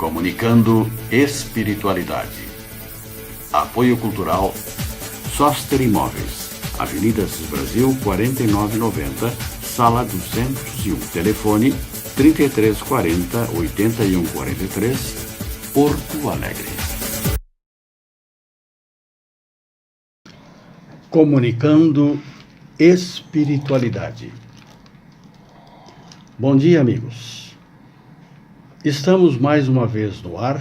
Comunicando Espiritualidade. Apoio Cultural Soster Imóveis, Avenida Assis Brasil, 4990, Sala 201. Telefone 3340-8143, Porto Alegre. Comunicando Espiritualidade. Bom dia, amigos. Estamos mais uma vez no ar,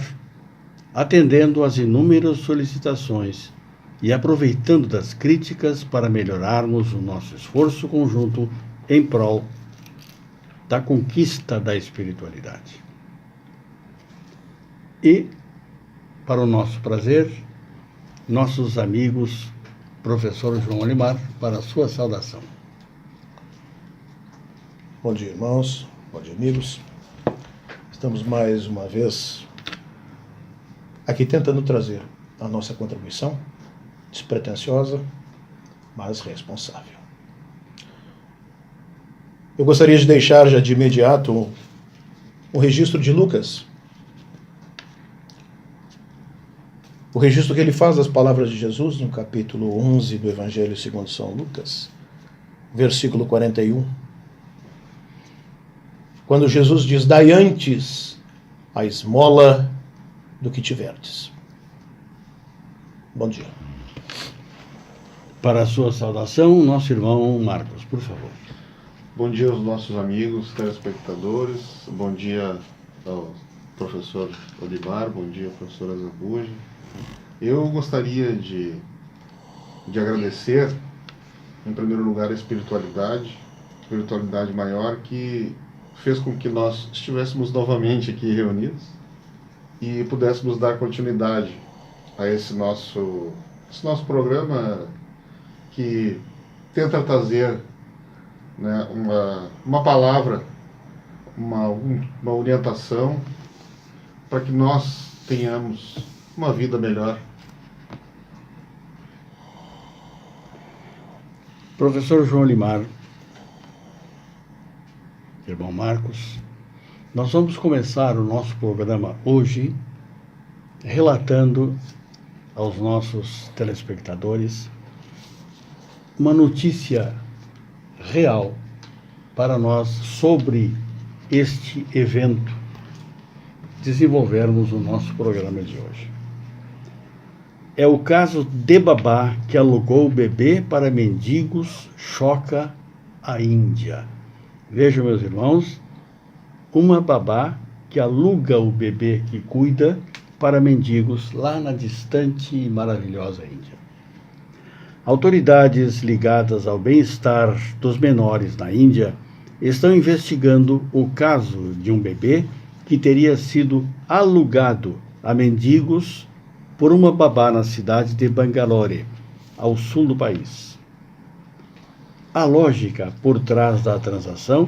atendendo às inúmeras solicitações e aproveitando das críticas para melhorarmos o nosso esforço conjunto em prol da conquista da espiritualidade. E, para o nosso prazer, nossos amigos, professor João Olimar, para a sua saudação. Bom dia, irmãos. Bom dia, amigos. Estamos mais uma vez aqui tentando trazer a nossa contribuição, despretensiosa, mas responsável. Eu gostaria de deixar já de imediato o registro de Lucas. O registro que ele faz das palavras de Jesus no capítulo 11 do Evangelho segundo São Lucas, versículo 41. Quando Jesus diz: dai antes a esmola do que tiverdes. Bom dia. Para a sua saudação, nosso irmão Marcos, por favor. Bom dia aos nossos amigos telespectadores, bom dia ao professor Olimar, bom dia professora Zambuja. Eu gostaria de agradecer, em primeiro lugar, a espiritualidade maior que fez com que nós estivéssemos novamente aqui reunidos e pudéssemos dar continuidade a esse nosso programa que tenta trazer, né, uma palavra, uma orientação para que nós tenhamos uma vida melhor. Professor João Olimar, irmão Marcos, nós vamos começar o nosso programa hoje relatando aos nossos telespectadores uma notícia real para nós sobre este evento, desenvolvermos o nosso programa de hoje. É o caso de babá que alugou o bebê para mendigos, choca a Índia. Vejam, meus irmãos, uma babá que aluga o bebê que cuida para mendigos lá na distante e maravilhosa Índia. Autoridades ligadas ao bem-estar dos menores na Índia estão investigando o caso de um bebê que teria sido alugado a mendigos por uma babá na cidade de Bangalore, ao sul do país. A lógica por trás da transação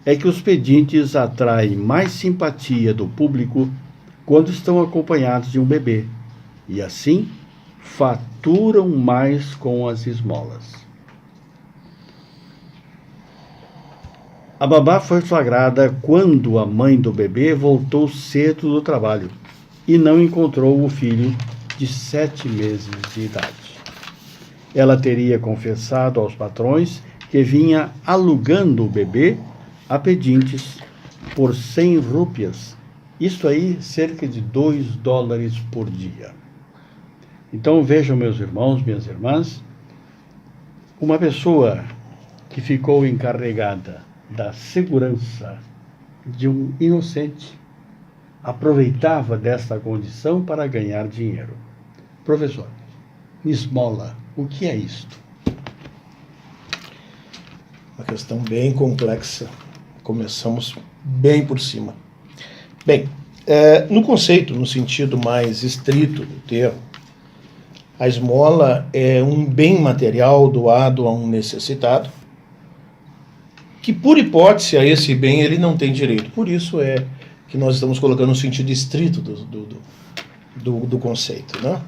é que os pedintes atraem mais simpatia do público quando estão acompanhados de um bebê e, assim, faturam mais com as esmolas. A babá foi flagrada quando a mãe do bebê voltou cedo do trabalho e não encontrou o filho de 7 meses de idade. Ela teria confessado aos patrões que vinha alugando o bebê a pedintes por 100 rúpias, isto aí, cerca de $2 por dia. Então vejam, meus irmãos, minhas irmãs, uma pessoa que ficou encarregada da segurança de um inocente aproveitava desta condição para ganhar dinheiro. Professor, esmola, o que é isto? Uma questão bem complexa. Começamos bem por cima. Bem, no conceito, no sentido mais estrito do termo, a esmola é um bem material doado a um necessitado, que por hipótese a esse bem ele não tem direito. Por isso é que nós estamos colocando no sentido estrito do conceito, né?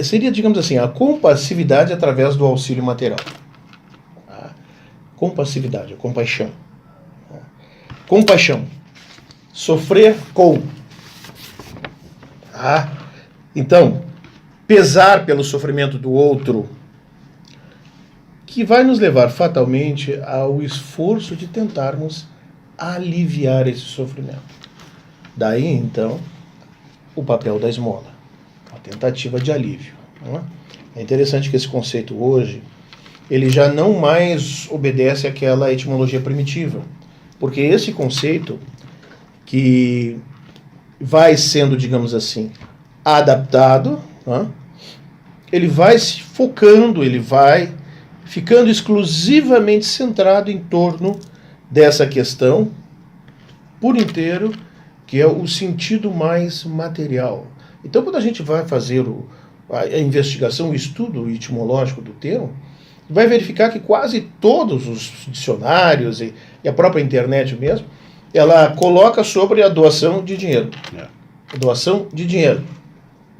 Seria, digamos assim, a compassividade através do auxílio material. A compassividade, a compaixão. Compaixão. sofrer com. Tá? Então, pesar pelo sofrimento do outro, que vai nos levar fatalmente ao esforço de tentarmos aliviar esse sofrimento. Daí, então, o papel da esmola, a tentativa de alívio. Não é? É interessante que esse conceito hoje, ele já não mais obedece àquela etimologia primitiva, porque esse conceito que vai sendo, digamos assim, adaptado, não é? Ele vai se focando, ele vai ficando exclusivamente centrado em torno dessa questão por inteiro, que é o sentido mais material. Então, quando a gente vai fazer a investigação, o estudo etimológico do termo, vai verificar que quase todos os dicionários e a própria internet mesmo, ela coloca sobre a doação de dinheiro. A doação de dinheiro.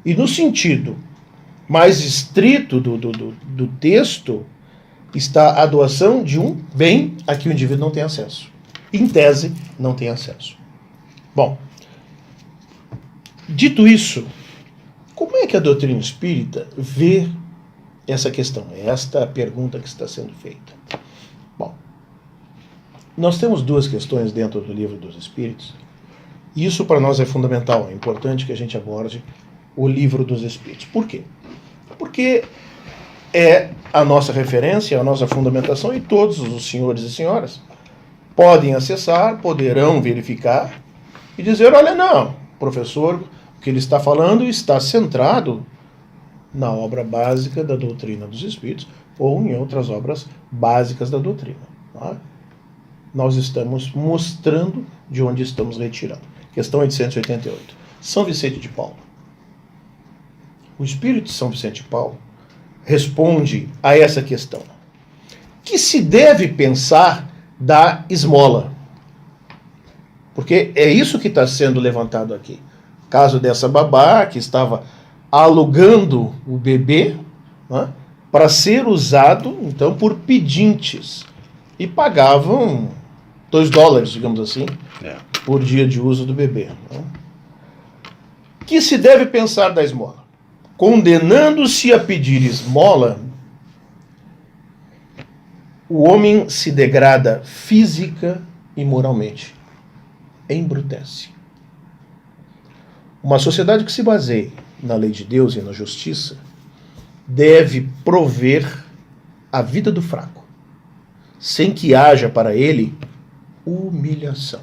E no sentido mais estrito do texto, está a doação de um bem a que o indivíduo não tem acesso. Em tese, não tem acesso. Bom, dito isso, como é que a doutrina espírita vê essa questão? É esta a pergunta que está sendo feita. Bom, nós temos duas questões dentro do Livro dos Espíritos, e isso para nós é fundamental, é importante que a gente aborde o Livro dos Espíritos. Por quê? Porque é a nossa referência, a nossa fundamentação, e todos os senhores e senhoras podem acessar, poderão verificar e dizer, olha, não, professor, o que ele está falando está centrado na obra básica da doutrina dos Espíritos ou em outras obras básicas da doutrina. Tá? Nós estamos mostrando de onde estamos retirando. Questão 888. São Vicente de Paulo. O Espírito de São Vicente de Paulo responde a essa questão. Que se deve pensar da esmola? Porque é isso que está sendo levantado aqui. Caso dessa babá que estava alugando o bebê, né, para ser usado, então, por pedintes. E pagavam $2, digamos assim, por dia de uso do bebê. Né? Que se deve pensar da esmola? Condenando-se a pedir esmola, o homem se degrada física e moralmente. Embrutece. Uma sociedade que se baseie na lei de Deus e na justiça deve prover a vida do fraco, sem que haja para ele humilhação.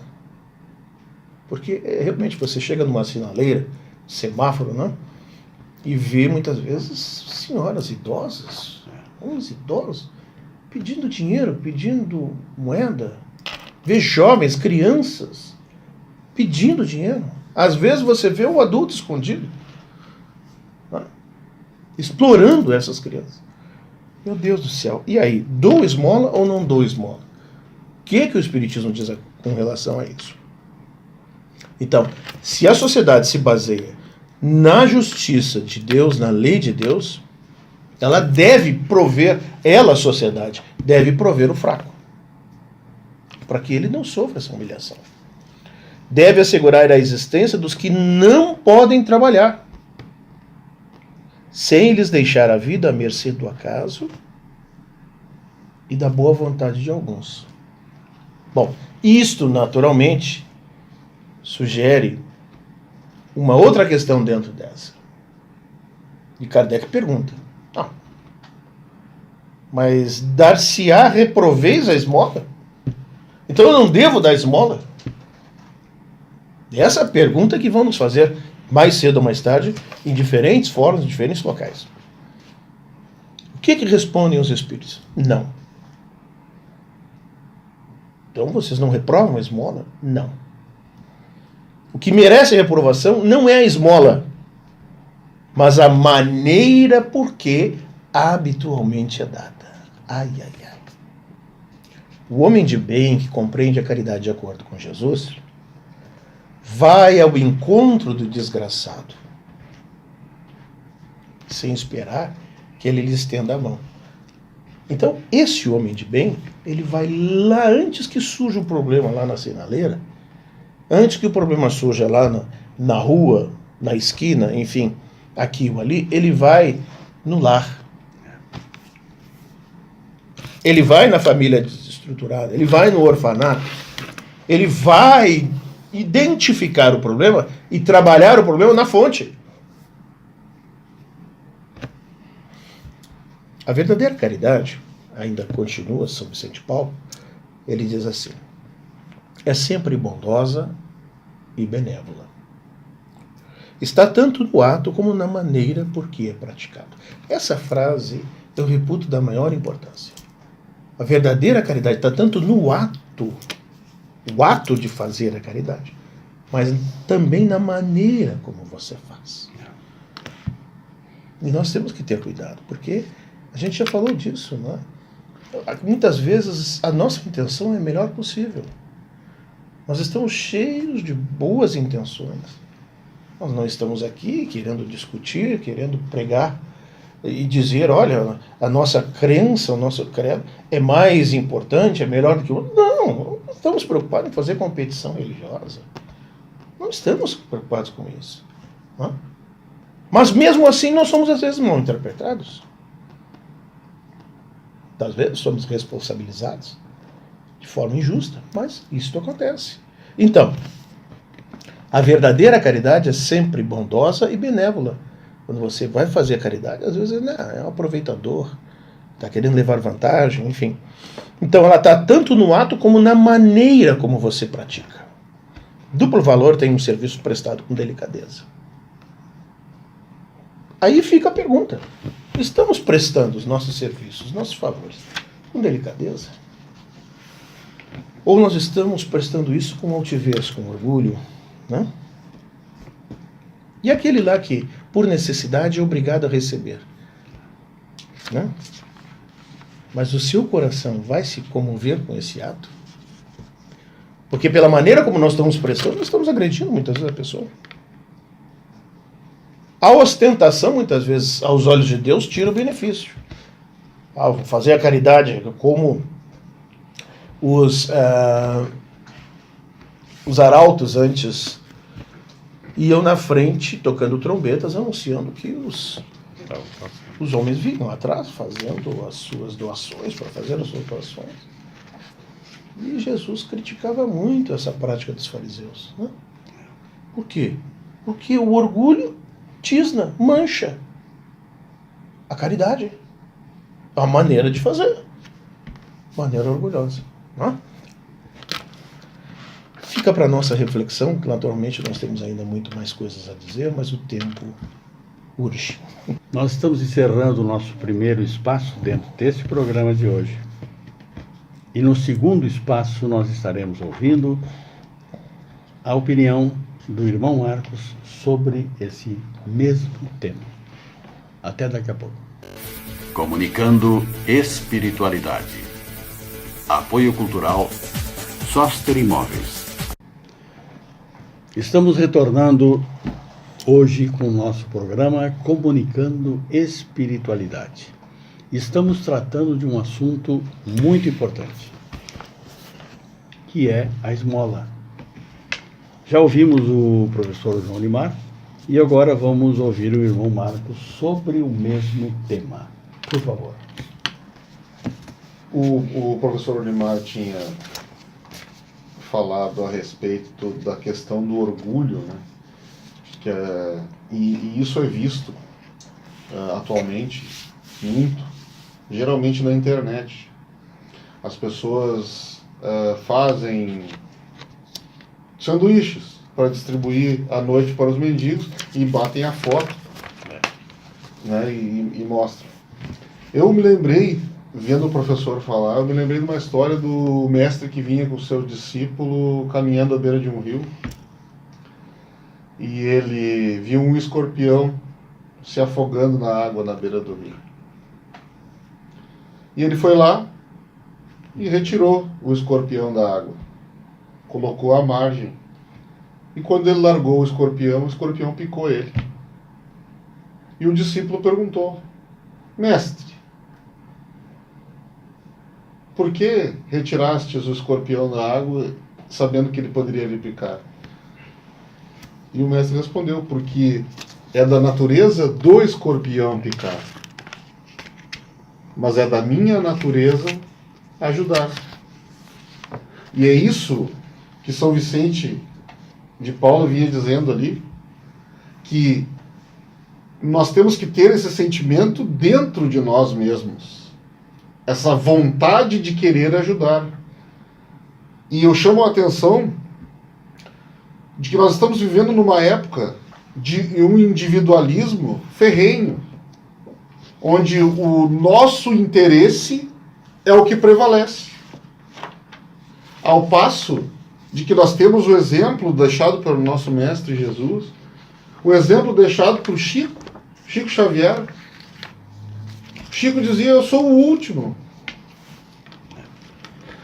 Porque realmente você chega numa sinaleira, semáforo, né? E vê muitas vezes senhoras idosas, homens idosos, pedindo dinheiro, pedindo moeda. Vê jovens, crianças, pedindo dinheiro. Às vezes você vê o adulto escondido, né? Explorando essas crianças. Meu Deus do céu. E aí, dou esmola ou não dou esmola? O que o Espiritismo diz com relação a isso? Então, se a sociedade se baseia na justiça de Deus, na lei de Deus, ela deve prover, a sociedade, deve prover o fraco, para que ele não sofra essa humilhação. Deve assegurar a existência dos que não podem trabalhar, sem lhes deixar a vida à mercê do acaso e da boa vontade de alguns. Bom, isto naturalmente sugere uma outra questão dentro dessa. E Kardec pergunta, mas dar-se-á reproveis a esmola? Então eu não devo dar esmola? Essa é a pergunta que vão nos fazer mais cedo ou mais tarde, em diferentes fóruns, em diferentes locais. O que respondem os espíritos? Não. Então vocês não reprovam a esmola? Não. O que merece a reprovação não é a esmola, mas a maneira por que habitualmente é dada. Ai, ai, ai. O homem de bem que compreende a caridade de acordo com Jesus vai ao encontro do desgraçado, sem esperar que ele lhe estenda a mão. Então, esse homem de bem, ele vai lá antes que surja o problema lá na sinaleira, Antes que o problema surja lá na rua, na esquina, enfim, aqui ou ali, ele vai no lar. Ele vai na família desestruturada, ele vai no orfanato, ele vai identificar o problema e trabalhar o problema na fonte. A verdadeira caridade, ainda continua São Vicente Paulo, ele diz assim: é sempre bondosa e benévola. Está tanto no ato como na maneira por que é praticado. Essa frase eu reputo da maior importância. A verdadeira caridade está tanto no ato, o ato de fazer a caridade, mas também na maneira como você faz. E nós temos que ter cuidado, porque a gente já falou disso, não é? Muitas vezes a nossa intenção é a melhor possível. Nós estamos cheios de boas intenções. Nós não estamos aqui querendo discutir, querendo pregar e dizer, olha, a nossa crença, o nosso credo é mais importante, é melhor do que o outro. Não estamos preocupados em fazer competição religiosa. Não estamos preocupados com isso. Não? Mas mesmo assim nós somos às vezes mal interpretados. Às vezes somos responsabilizados de forma injusta, mas isso acontece. Então, a verdadeira caridade é sempre bondosa e benévola. Quando você vai fazer a caridade, às vezes é um aproveitador, está querendo levar vantagem, enfim. Então ela está tanto no ato como na maneira como você pratica. Duplo valor tem um serviço prestado com delicadeza. Aí fica a pergunta: estamos prestando os nossos serviços, os nossos favores, com delicadeza? Ou nós estamos prestando isso com altivez, com orgulho, né? E aquele lá que, por necessidade, é obrigado a receber, né? Mas o seu coração vai se comover com esse ato? Porque pela maneira como nós estamos prestando, nós estamos agredindo muitas vezes a pessoa. A ostentação, muitas vezes, aos olhos de Deus, tira o benefício. Vou fazer a caridade como os arautos antes iam na frente, tocando trombetas, anunciando que os homens vinham atrás, fazendo as suas doações, para fazer as suas doações. E Jesus criticava muito essa prática dos fariseus, né? Por quê? Porque o orgulho tisna, mancha a caridade. É uma maneira de fazer. Maneira orgulhosa. Né? Fica para nossa reflexão, que naturalmente nós temos ainda muito mais coisas a dizer, mas o tempo urge. Nós estamos encerrando o nosso primeiro espaço dentro desse programa de hoje. E no segundo espaço nós estaremos ouvindo a opinião do irmão Marcos sobre esse mesmo tema. Até daqui a pouco. Comunicando espiritualidade. Apoio cultural Soster Imóveis. Estamos retornando hoje com o nosso programa Comunicando Espiritualidade. Estamos tratando de um assunto muito importante, que é a esmola. Já ouvimos o professor João Limar e agora vamos ouvir o irmão Marcos sobre o mesmo tema. Por favor. O professor Limar tinha falado a respeito da questão do orgulho, né? E isso é visto atualmente muito, geralmente na internet. As pessoas fazem sanduíches para distribuir à noite para os mendigos e batem a foto, né, e mostram. Eu me lembrei, vendo o professor falar, eu me lembrei de uma história do mestre que vinha com o seu discípulo caminhando à beira de um rio e ele viu um escorpião se afogando na água na beira do rio. E ele foi lá e retirou o escorpião da água, colocou à margem. E quando ele largou o escorpião picou ele. E o discípulo perguntou: mestre, por que retirastes o escorpião da água sabendo que ele poderia lhe picar? E o mestre respondeu, porque é da natureza do escorpião picar, mas é da minha natureza ajudar. E é isso que São Vicente de Paulo vinha dizendo ali, que nós temos que ter esse sentimento dentro de nós mesmos, essa vontade de querer ajudar. E eu chamo a atenção de que nós estamos vivendo numa época de um individualismo ferrenho, onde o nosso interesse é o que prevalece. Ao passo de que nós temos o exemplo deixado pelo nosso Mestre Jesus, o exemplo deixado por Chico Xavier. Chico dizia, eu sou o último.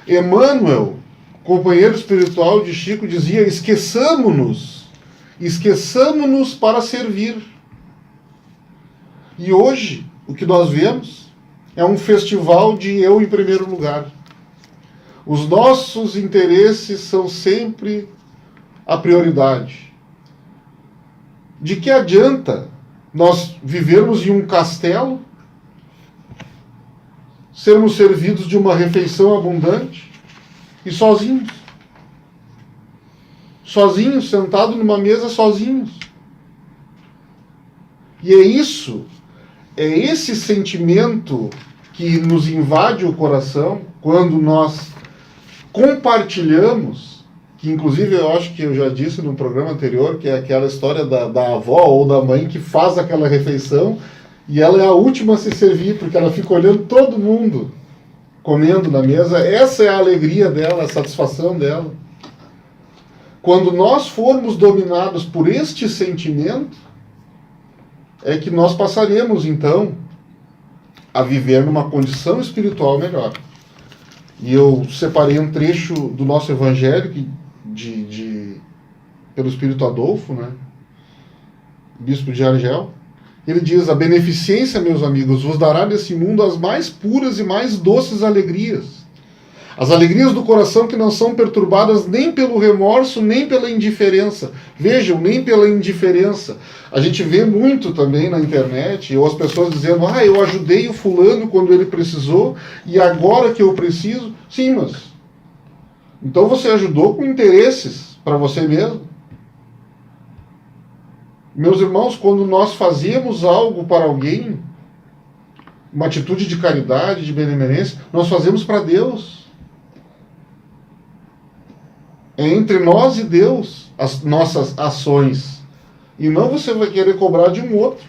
Emmanuel, companheiro espiritual de Chico, dizia, esqueçamo-nos para servir. E hoje, o que nós vemos é um festival de eu em primeiro lugar. Os nossos interesses são sempre a prioridade. De que adianta nós vivermos em um castelo, sermos servidos de uma refeição abundante e sozinhos? Sozinhos, sentados numa mesa sozinhos. E é esse sentimento que nos invade o coração quando nós compartilhamos, que inclusive eu acho que eu já disse no programa anterior, que é aquela história da avó ou da mãe que faz aquela refeição e ela é a última a se servir, porque ela fica olhando todo mundo comendo na mesa. Essa é a alegria dela, a satisfação dela. Quando nós formos dominados por este sentimento, é que nós passaremos, então, a viver numa condição espiritual melhor. E eu separei um trecho do nosso evangelho, pelo Espírito Adolfo, né? Bispo de Argel. Ele diz, a beneficência, meus amigos, vos dará nesse mundo as mais puras e mais doces alegrias. As alegrias do coração que não são perturbadas nem pelo remorso, nem pela indiferença. Vejam, nem pela indiferença. A gente vê muito também na internet, ou as pessoas dizendo, eu ajudei o fulano quando ele precisou, e agora que eu preciso... Sim, mas... então você ajudou com interesses para você mesmo. Meus irmãos, quando nós fazemos algo para alguém, uma atitude de caridade, de benemerência, nós fazemos para Deus. É entre nós e Deus as nossas ações. E não você vai querer cobrar de um outro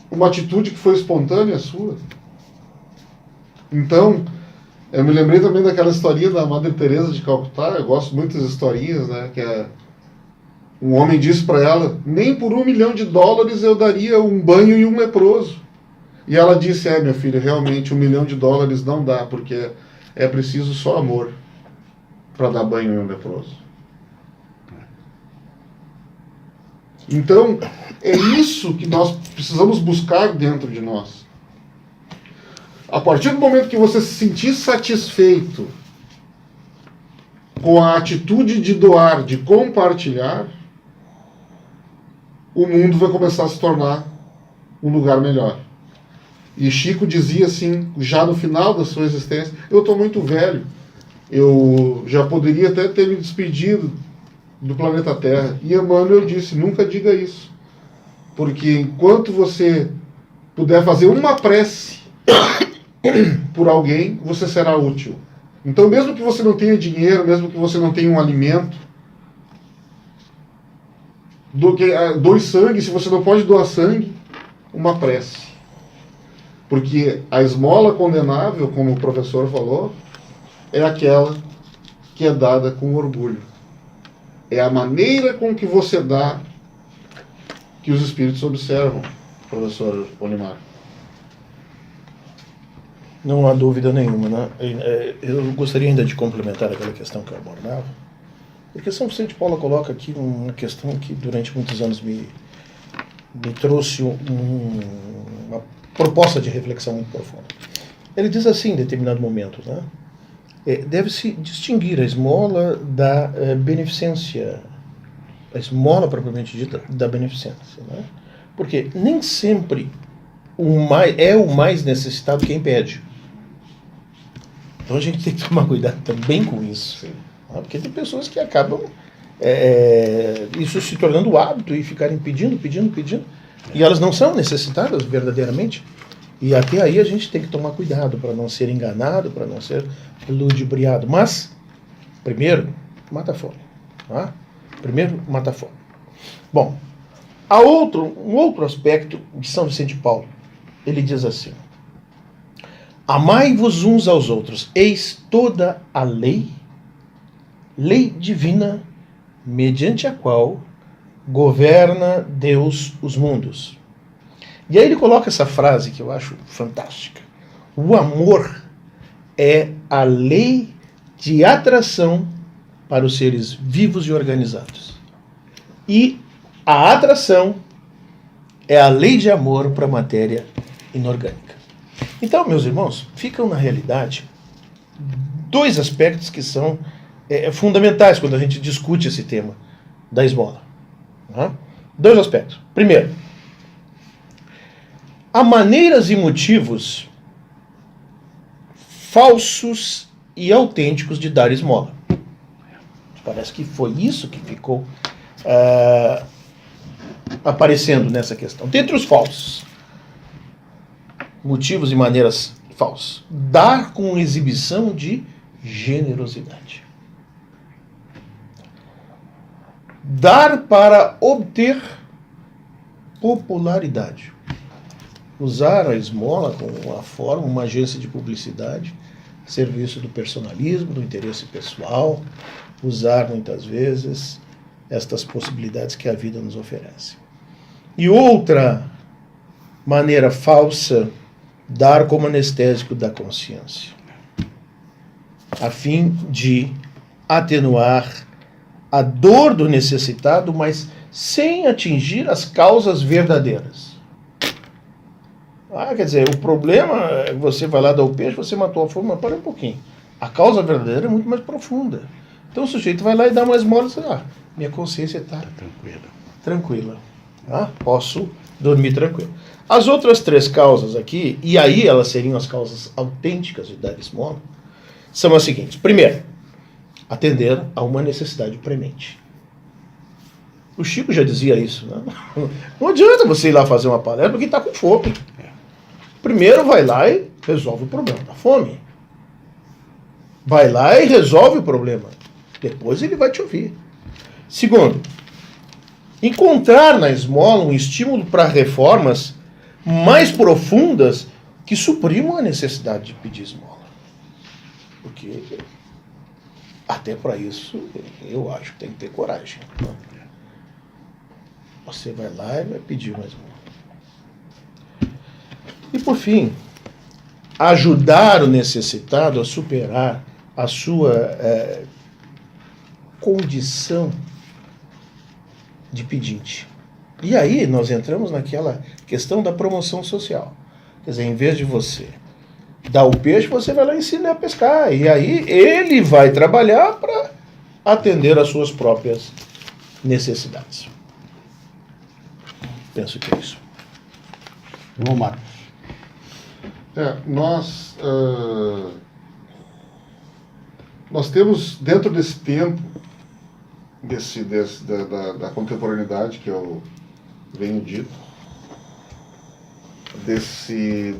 uma atitude que foi espontânea sua. Então, eu me lembrei também daquela historinha da Madre Teresa de Calcutá. Eu gosto muito das historinhas, né? Que é, um homem disse para ela, nem por $1 milhão eu daria um banho em um leproso. E ela disse, meu filho, realmente $1 milhão não dá, porque é preciso só amor para dar banho em um leproso. Então, é isso que nós precisamos buscar dentro de nós. A partir do momento que você se sentir satisfeito com a atitude de doar, de compartilhar, o mundo vai começar a se tornar um lugar melhor. E Chico dizia assim, já no final da sua existência, eu estou muito velho, eu já poderia até ter me despedido do planeta Terra. E Emmanuel disse, nunca diga isso. Porque enquanto você puder fazer uma prece por alguém, você será útil. Então, mesmo que você não tenha dinheiro, mesmo que você não tenha um alimento, doe sangue. Se você não pode doar sangue, uma prece. Porque a esmola condenável, como o professor falou, é aquela que é dada com orgulho. É a maneira com que você dá que os espíritos observam, professor Olimar. Não há dúvida nenhuma, né? Eu gostaria ainda de complementar aquela questão que eu abordava, porque São Vicente de Paula coloca aqui uma questão que durante muitos anos me trouxe uma proposta de reflexão muito profunda. Ele diz assim, em determinado momento, né? Deve-se distinguir a esmola da beneficência a esmola propriamente dita da beneficência, né? Porque nem sempre é o mais necessitado quem pede. Então a gente tem que tomar cuidado também com isso. Tá? Porque tem pessoas que acabam isso se tornando hábito e ficarem pedindo. E elas não são necessitadas verdadeiramente. E até aí a gente tem que tomar cuidado para não ser enganado, para não ser ludibriado. Mas, primeiro, mata a fome. Tá? Primeiro, mata a fome. Bom, há um outro aspecto de São Vicente de Paulo. Ele diz assim: amai-vos uns aos outros, eis toda a lei divina, mediante a qual governa Deus os mundos. E aí ele coloca essa frase que eu acho fantástica. O amor é a lei de atração para os seres vivos e organizados. E a atração é a lei de amor para a matéria inorgânica. Então, meus irmãos, ficam na realidade dois aspectos que são fundamentais quando a gente discute esse tema da esmola. Tá? Dois aspectos. Primeiro, há maneiras e motivos falsos e autênticos de dar esmola. Parece que foi isso que ficou aparecendo nessa questão. Dentre os falsos, motivos e maneiras falsas: dar com exibição de generosidade. Dar para obter popularidade. Usar a esmola como uma forma, uma agência de publicidade, serviço do personalismo, do interesse pessoal. Usar muitas vezes estas possibilidades que a vida nos oferece. E outra maneira falsa: dar como anestésico da consciência, a fim de atenuar a dor do necessitado, mas sem atingir as causas verdadeiras. Quer dizer, o problema é que você vai lá dar o peixe, você matou a fome, mas para um pouquinho. A causa verdadeira é muito mais profunda. Então o sujeito vai lá e dá uma esmola e diz: minha consciência está tranquila. Posso dormir tranquilo. As outras três causas aqui, e aí elas seriam as causas autênticas de dar esmola, são as seguintes. Primeiro, atender a uma necessidade premente. O Chico já dizia isso, né? Não adianta você ir lá fazer uma palestra porque está com fome. Primeiro vai lá e resolve o problema da fome. Vai lá e resolve o problema. Depois ele vai te ouvir. Segundo, encontrar na esmola um estímulo para reformas mais profundas que suprimam a necessidade de pedir esmola. Porque até para isso eu acho que tem que ter coragem. Você vai lá e vai pedir uma esmola. E por fim, ajudar o necessitado a superar a sua condição de pedinte. E aí nós entramos naquela questão da promoção social. Quer dizer, em vez de você dar o peixe, você vai lá ensinar a pescar. E aí ele vai trabalhar para atender às suas próprias necessidades. Penso que é isso. Vamos, Marcos. Nós temos, dentro desse tempo, da contemporaneidade que eu venho dito, desse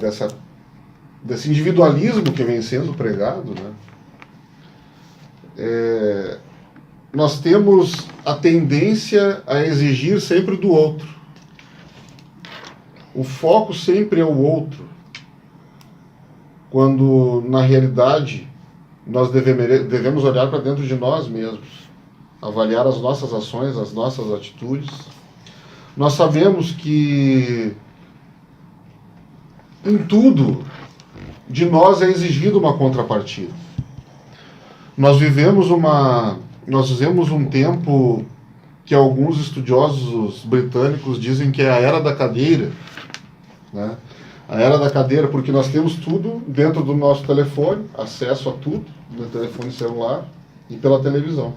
individualismo que vem sendo pregado, né? Nós temos a tendência a exigir sempre do outro. O foco sempre é o outro, quando na realidade nós devemos olhar para dentro de nós mesmos, avaliar as nossas ações, as nossas atitudes. Nós sabemos que em tudo de nós é exigido uma contrapartida. Nós vivemos um tempo que alguns estudiosos britânicos dizem que é a era da cadeira, né? A era da cadeira, porque nós temos tudo dentro do nosso telefone, acesso a tudo, no telefone celular e pela televisão.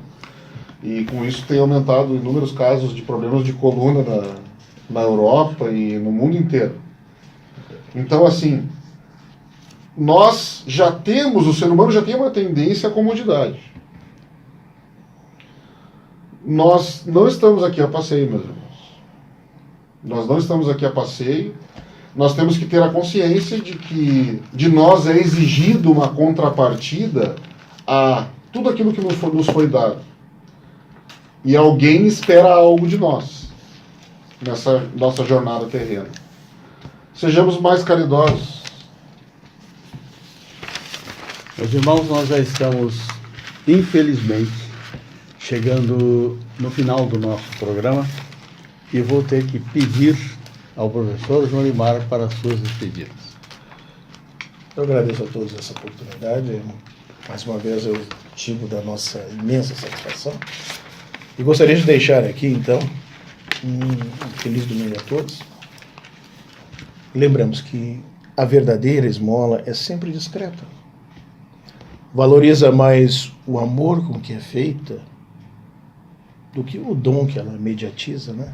E com isso tem aumentado inúmeros casos de problemas de coluna na Europa e no mundo inteiro. Então, assim, nós já temos, o ser humano já tem uma tendência à comodidade. Nós não estamos aqui a passeio, meus irmãos. Nós não estamos aqui a passeio. Nós temos que ter a consciência de que de nós é exigido uma contrapartida a tudo aquilo que nos foi dado. E alguém espera algo de nós nessa nossa jornada terrena. Sejamos mais caridosos. Meus irmãos, nós já estamos, infelizmente, chegando no final do nosso programa e vou ter que pedir ao professor João Limar para as suas despedidas. Eu agradeço a todos essa oportunidade. Mais uma vez eu tive da nossa imensa satisfação. E gostaria de deixar aqui, então, um feliz domingo a todos. Lembramos que a verdadeira esmola é sempre discreta. Valoriza mais o amor com que é feita do que o dom que ela mediatiza, né?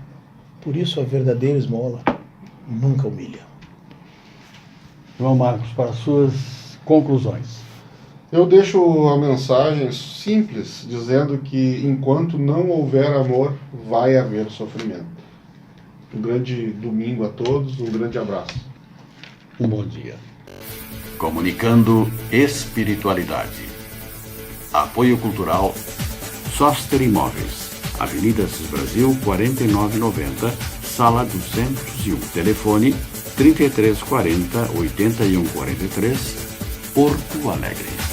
Por isso a verdadeira esmola nunca humilha. João Marcos, para as suas conclusões. Eu deixo a mensagem simples, dizendo que enquanto não houver amor, vai haver sofrimento. Um grande domingo a todos, um grande abraço. Um bom dia. Comunicando espiritualidade. Apoio cultural Soster Imóveis. Avenida Assis Brasil, 4990, sala 201. Telefone 3340-8143, Porto Alegre.